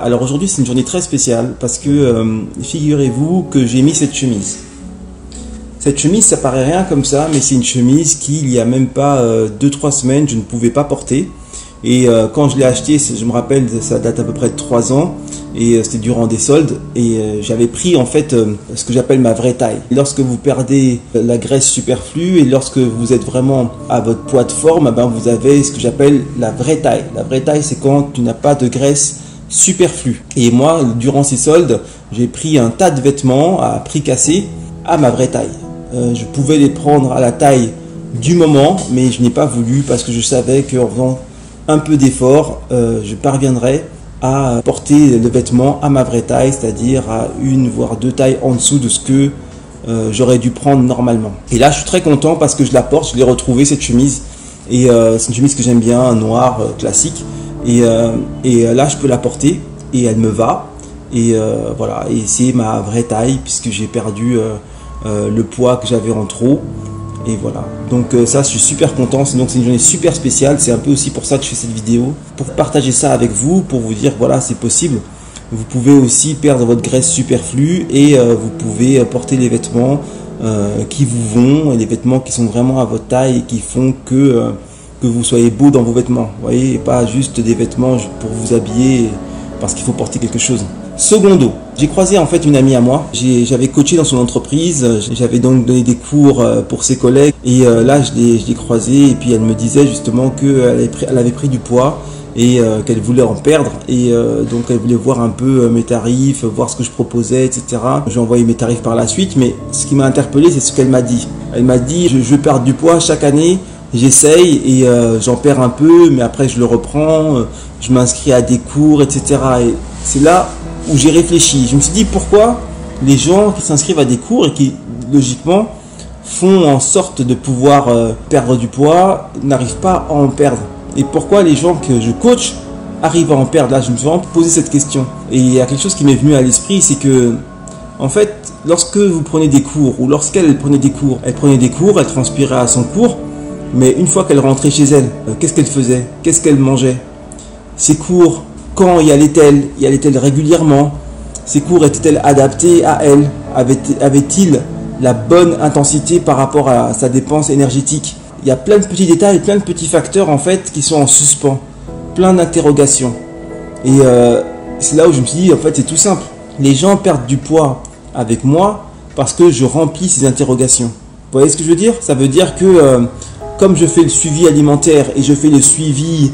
Alors aujourd'hui c'est une journée très spéciale parce que figurez-vous que j'ai mis cette chemise. Cette chemise, ça paraît rien comme ça, mais c'est une chemise qui il y a même pas 2-3 semaines je ne pouvais pas porter. Et quand je l'ai achetée, je me rappelle, ça date à peu près de 3 ans et c'était durant des soldes et j'avais pris en fait ce que j'appelle ma vraie taille. Lorsque vous perdez la graisse superflue et lorsque vous êtes vraiment à votre poids de forme, ben vous avez ce que j'appelle la vraie taille. La vraie taille, c'est quand tu n'as pas de graisse superflu. Et moi, durant ces soldes, j'ai pris un tas de vêtements à prix cassé à ma vraie taille. Je pouvais les prendre à la taille du moment, mais je n'ai pas voulu parce que je savais qu'en faisant un peu d'effort, je parviendrais à porter le vêtement à ma vraie taille, c'est-à-dire à une voire 2 tailles en dessous de ce que j'aurais dû prendre normalement. Et là, je suis très content parce que je la porte, je l'ai retrouvée cette chemise. Et c'est une chemise que j'aime bien, noire, classique. Et là je peux la porter et elle me va et voilà, et c'est ma vraie taille puisque j'ai perdu le poids que j'avais en trop et voilà, donc ça je suis super content. Donc c'est une journée super spéciale, c'est un peu aussi pour ça que je fais cette vidéo, pour partager ça avec vous, pour vous dire voilà, c'est possible, vous pouvez aussi perdre votre graisse superflue et vous pouvez porter les vêtements qui vous vont, et les vêtements qui sont vraiment à votre taille et qui font que vous soyez beau dans vos vêtements, vous voyez, et pas juste des vêtements pour vous habiller parce qu'il faut porter quelque chose. Secondo, j'ai croisé en fait une amie à moi, j'avais coaché dans son entreprise, j'avais donc donné des cours pour ses collègues et là je l'ai croisée et puis elle me disait justement qu'elle avait pris du poids et qu'elle voulait en perdre et donc elle voulait voir un peu mes tarifs, voir ce que je proposais, etc. J'ai envoyé mes tarifs par la suite, mais ce qui m'a interpellé, c'est ce qu'elle m'a dit. Elle m'a dit je veux perdre du poids chaque année. J'essaye et j'en perds un peu, mais après je le reprends, je m'inscris à des cours, etc. Et c'est là où j'ai réfléchi. Je me suis dit pourquoi les gens qui s'inscrivent à des cours et qui logiquement font en sorte de pouvoir perdre du poids n'arrivent pas à en perdre. Et pourquoi les gens que je coach arrivent à en perdre. Là je me suis vraiment posé cette question. Et il y a quelque chose qui m'est venu à l'esprit, c'est que en fait lorsque vous prenez des cours ou lorsqu'elle prenait des cours, elle transpirait à son cours. Mais une fois qu'elle rentrait chez elle, qu'est-ce qu'elle faisait? Qu'est-ce qu'elle mangeait? Ses cours, quand y allait-elle régulièrement? Ses cours étaient-elles adaptés à elle? Avait-il la bonne intensité par rapport à sa dépense énergétique? Il y a plein de petits détails, plein de petits facteurs en fait qui sont en suspens, plein d'interrogations. Et c'est là où je me suis dit, en fait c'est tout simple. Les gens perdent du poids avec moi parce que je remplis ces interrogations. Vous voyez ce que je veux dire? Ça veut dire que comme je fais le suivi alimentaire et je fais le suivi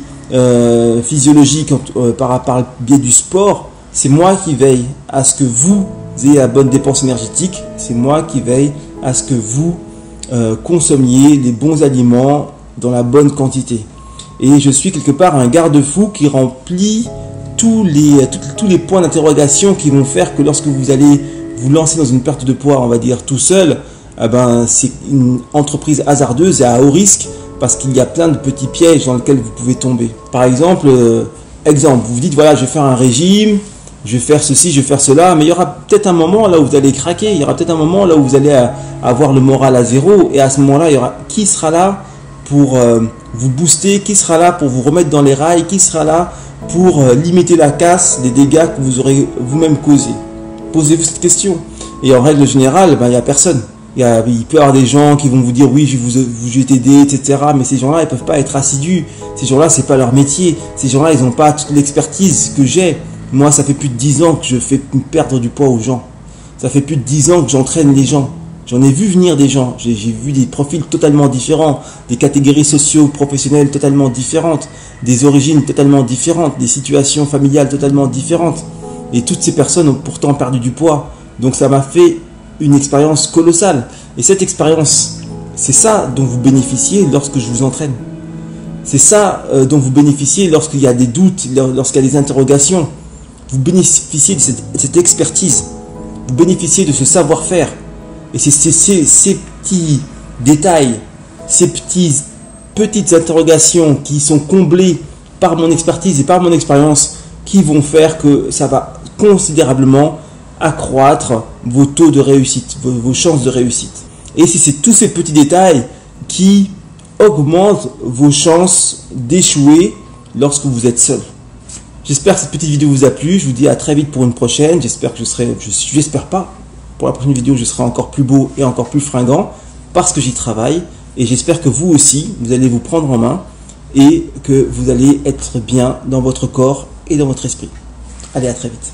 physiologique par le biais du sport, c'est moi qui veille à ce que vous ayez la bonne dépense énergétique, c'est moi qui veille à ce que vous consommiez les bons aliments dans la bonne quantité. Et je suis quelque part un garde-fou qui remplit tous les points d'interrogation qui vont faire que lorsque vous allez vous lancer dans une perte de poids, on va dire tout seul, c'est une entreprise hasardeuse et à haut risque parce qu'il y a plein de petits pièges dans lesquels vous pouvez tomber. Par exemple, vous vous dites voilà, je vais faire un régime, je vais faire ceci, je vais faire cela, mais il y aura peut-être un moment là où vous allez craquer, il y aura peut-être un moment là où vous allez avoir le moral à zéro et à ce moment-là, il y aura qui sera là pour vous booster, qui sera là pour vous remettre dans les rails, qui sera là pour limiter la casse des dégâts que vous aurez vous-même causés. Posez-vous cette question. Et en règle générale, il n'y a personne. Il peut y avoir des gens qui vont vous dire oui, je vais t'aider, etc. Mais ces gens-là, ils ne peuvent pas être assidus. Ces gens-là, ce n'est pas leur métier. Ces gens-là, ils n'ont pas toute l'expertise que j'ai. Moi, ça fait plus de 10 ans que je fais perdre du poids aux gens. Ça fait plus de 10 ans que j'entraîne les gens. J'en ai vu venir des gens. J'ai vu des profils totalement différents, des catégories socio-professionnelles totalement différentes, des origines totalement différentes, des situations familiales totalement différentes. Et toutes ces personnes ont pourtant perdu du poids. Donc ça m'a fait une expérience colossale. Et cette expérience, c'est ça dont vous bénéficiez lorsque je vous entraîne. C'est ça dont vous bénéficiez lorsqu'il y a des doutes, lorsqu'il y a des interrogations. Vous bénéficiez de cette expertise. Vous bénéficiez de ce savoir-faire. Et c'est ces petits détails, ces petites interrogations qui sont comblées par mon expertise et par mon expérience qui vont faire que ça va considérablement accroître vos taux de réussite, vos chances de réussite. Et c'est tous ces petits détails qui augmentent vos chances d'échouer lorsque vous êtes seul. J'espère que cette petite vidéo vous a plu. Je vous dis à très vite pour une prochaine. J'espère que j'espère pas, pour la prochaine vidéo, je serai encore plus beau et encore plus fringant parce que j'y travaille. Et j'espère que vous aussi, vous allez vous prendre en main et que vous allez être bien dans votre corps et dans votre esprit. Allez, à très vite.